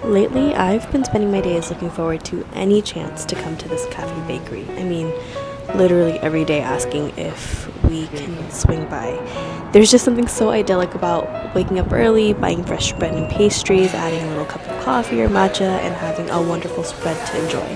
Lately, I've been spending my days looking forward to any chance to come to this cafe bakery. I mean, literally every day asking if we can swing by. There's just something so idyllic about waking up early, buying fresh bread and pastries, adding a little cup of coffee or matcha, and having a wonderful spread to enjoy.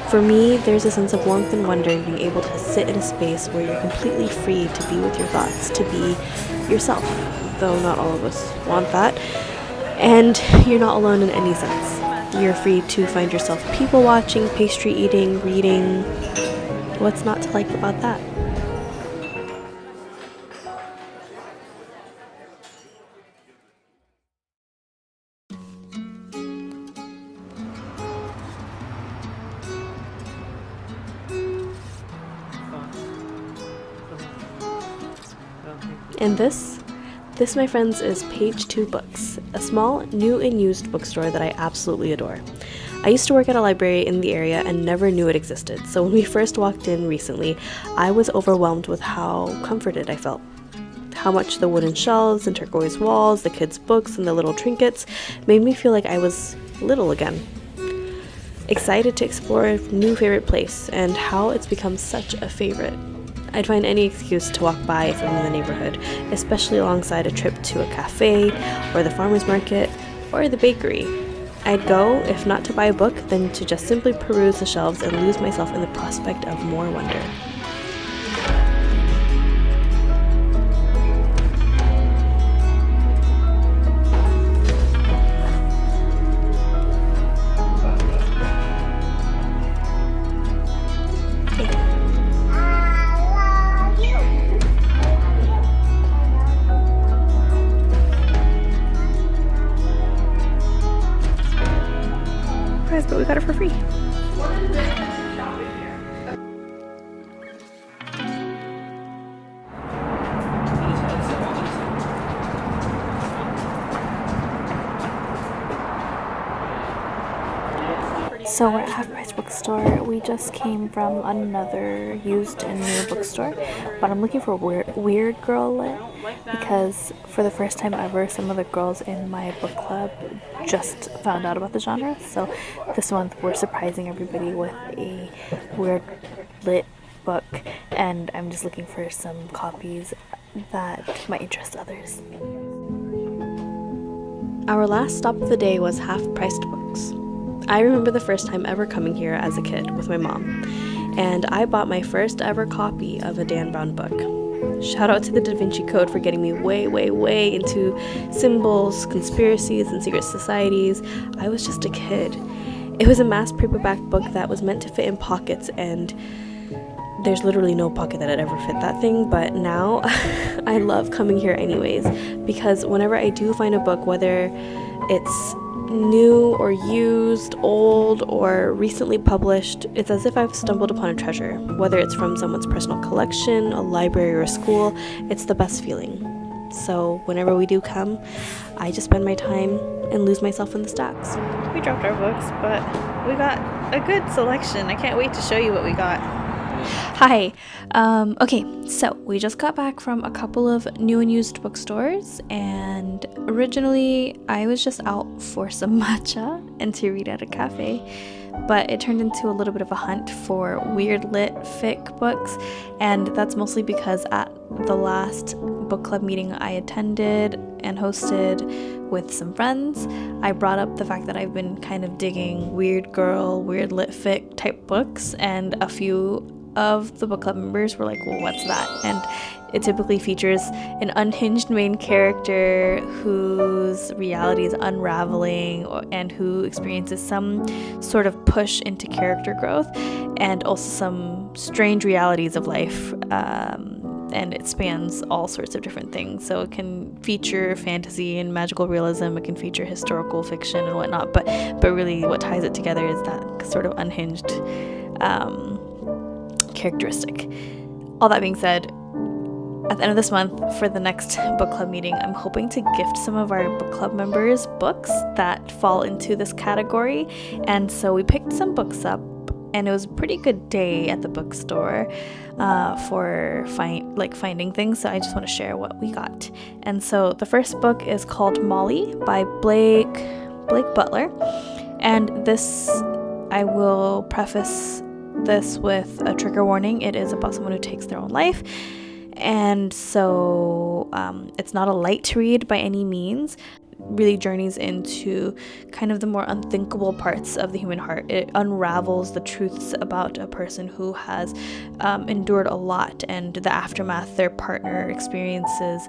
For me, there's a sense of warmth and wonder in being able to sit in a space where you're completely free to be with your thoughts, to be yourself, though not all of us want that. And you're not alone in any sense. You're free to find yourself people watching, pastry eating, reading. What's not to like about that? And this, my friends, is Page 2 Books, a small, new and used bookstore that I absolutely adore. I used to work at a library in the area and never knew it existed, so when we first walked in recently, I was overwhelmed with how comforted I felt. How much the wooden shelves and turquoise walls, the kids' books, and the little trinkets made me feel like I was little again. Excited to explore a new favorite place and how it's become such a favorite. I'd find any excuse to walk by if I'm in the neighborhood, especially alongside a trip to a cafe, or the farmer's market, or the bakery. I'd go, if not to buy a book, then to just simply peruse the shelves and lose myself in the prospect of more wonder. But we got it for free. So we're at Half Price Bookstore. We just came from another used and new bookstore, but I'm looking for weird girl lit because for the first time ever, some of the girls in my book club just found out about the genre. So this month we're surprising everybody with a weird lit book, and I'm just looking for some copies that might interest others. Our last stop of the day was Half Priced Books. I remember the first time ever coming here as a kid with my mom, and I bought my first ever copy of a Dan Brown book. Shout out to the Da Vinci Code for getting me way into symbols, conspiracies, and secret societies. I was just a kid. It was a mass paperback book that was meant to fit in pockets, and there's literally no pocket that had ever fit that thing, but now I love coming here anyways, because whenever I do find a book, whether it's new or used, old or recently published, it's as if I've stumbled upon a treasure. Whether it's from someone's personal collection, a library, or a school, it's the best feeling. So whenever we do come, I just spend my time and lose myself in the stacks. We dropped our books, but we got a good selection. I can't wait to show you what we got. Hi. Okay, so we just got back from a couple of new and used bookstores, and originally I was just out for some matcha and to read at a cafe, but it turned into a little bit of a hunt for weird lit fic books, and that's mostly because at the last book club meeting I attended and hosted with some friends, I brought up the fact that I've been kind of digging weird girl, weird lit fic type books, and a few of the book club members were like, well, what's that? And it typically features an unhinged main character whose reality is unraveling and who experiences some sort of push into character growth and also some strange realities of life. And it spans all sorts of different things. So it can feature fantasy and magical realism. It can feature historical fiction and whatnot. But really what ties it together is that sort of unhinged characteristic. All that being said, at the end of this month, for the next book club meeting, I'm hoping to gift some of our book club members books that fall into this category. And so we picked some books up, and it was a pretty good day at the bookstore for finding things. So I just want to share what we got. And so the first book is called Molly by Blake Butler. And this, I will preface this with a trigger warning. It is about someone who takes their own life. And so it's not a light read by any means. Really journeys into kind of the more unthinkable parts of the human heart. It unravels the truths about a person who has endured a lot and the aftermath their partner experiences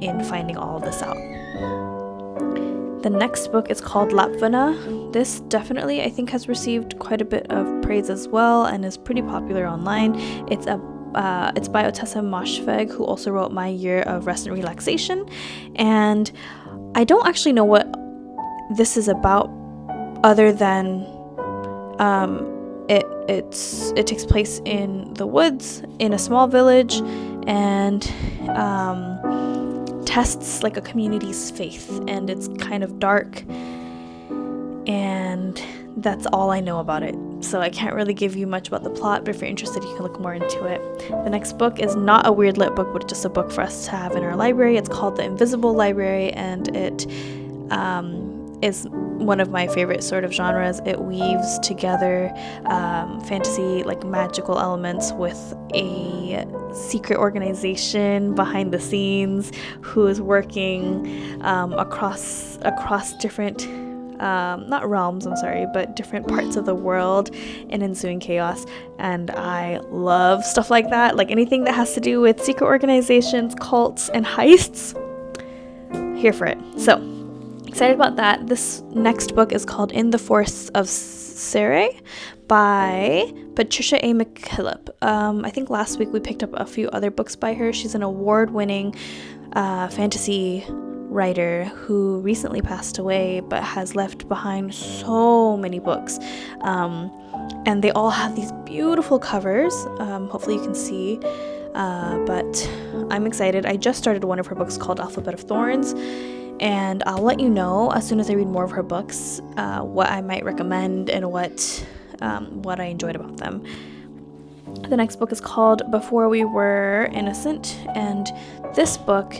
in finding all of this out. The next book is called Lapvana. This definitely, I think, has received quite a bit of praise as well and is pretty popular online. It's by Otessa Moshfegh, who also wrote My Year of Rest and Relaxation. And I don't actually know what this is about other than it takes place in the woods in a small village and tests like a community's faith, and it's kind of dark, and that's all I know about it. So I can't really give you much about the plot, but if you're interested, you can look more into it. The next book is not a weird lit book, but just a book for us to have in our library. It's called The Invisible Library, and it is one of my favorite sort of genres. It weaves together fantasy, like magical elements, with a secret organization behind the scenes who is working across different not realms, but different parts of the world in ensuing chaos. And I love stuff like that, like anything that has to do with secret organizations, cults, and heists. Here for it. So excited about that. This next book is called In the Forests of Sere by Patricia A. McKillop. I think last week we picked up a few other books by her. She's an award-winning fantasy writer who recently passed away but has left behind so many books, and they all have these beautiful covers. Hopefully you can see, but I'm excited. I just started one of her books called Alphabet of Thorns, and I'll let you know as soon as I read more of her books what I might recommend and what I enjoyed about them. The next book is called Before We Were Innocent, and this book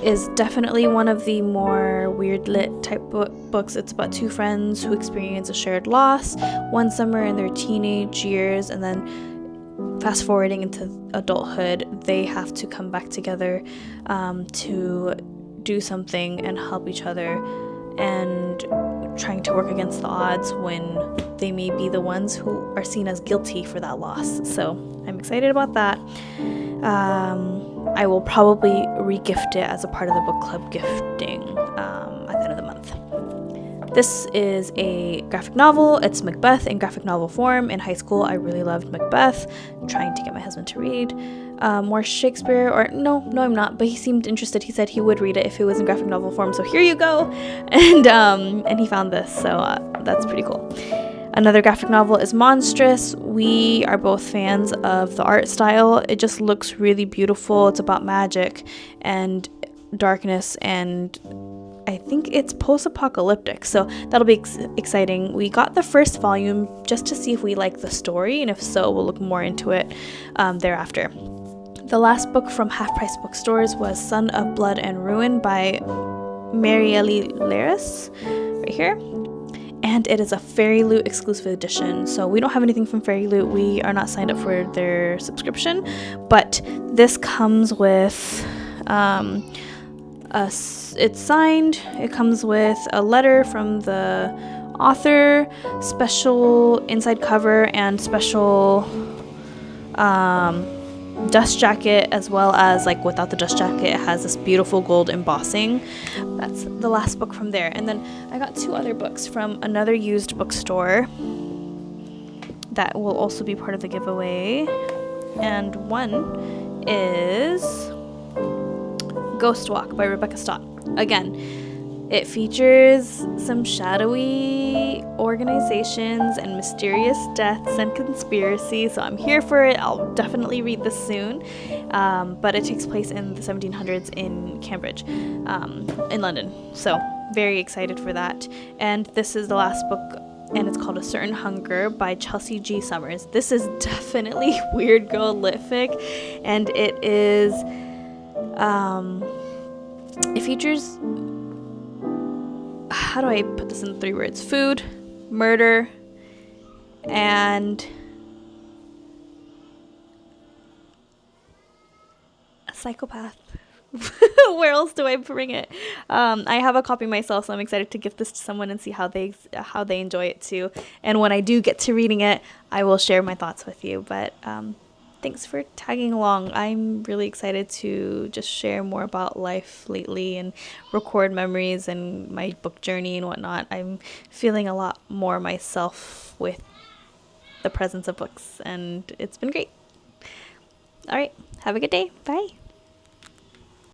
is definitely one of the more weird lit type books. It's about two friends who experience a shared loss one summer in their teenage years, and then fast forwarding into adulthood, they have to come back together to do something and help each other, and trying to work against the odds when they may be the ones who are seen as guilty for that loss. So I'm excited about that. I will probably re-gift it as a part of the book club gifting at the end of the month. This is a graphic novel. It's Macbeth in graphic novel form. In high school, I really loved Macbeth, trying to get my husband to read more Shakespeare, or no, I'm not, but he seemed interested. He said he would read it if it was in graphic novel form, so here you go. And he found this, so that's pretty cool. Another graphic novel is Monstrous. We are both fans of the art style. It just looks really beautiful. It's about magic and darkness, and I think it's post-apocalyptic, so that'll be exciting. We got the first volume just to see if we like the story, and if so, we'll look more into it thereafter. The last book from Half Price Bookstores was Son of Blood and Ruin by Marielle Laris, right here. And it is a Fairy Loot exclusive edition. So we don't have anything from Fairy Loot. We are not signed up for their subscription. But this comes with, it's signed. It comes with a letter from the author, special inside cover, and special dust jacket, as well as like without the dust jacket, it has this beautiful gold embossing. That's the last book from there. And then I got 2 other books from another used bookstore that will also be part of the giveaway. And one is Ghost Walk by Rebecca Stott. Again, it features some shadowy organizations and mysterious deaths and conspiracy, so I'm here for it. I'll definitely read this soon. But it takes place in the 1700s in Cambridge, in London. So very excited for that. And this is the last book, and it's called A Certain Hunger by Chelsea G. Summers. This is definitely weird girl-lific, and it is, it features, how do I put this in 3 words? Food, murder, and a psychopath. Where else do I bring it? I have a copy myself, so I'm excited to gift this to someone and see how they enjoy it too. And when I do get to reading it, I will share my thoughts with you. But thanks for tagging along. I'm really excited to just share more about life lately and record memories and my book journey and whatnot. I'm feeling a lot more myself with the presence of books, and it's been great. All right, have a good day. Bye.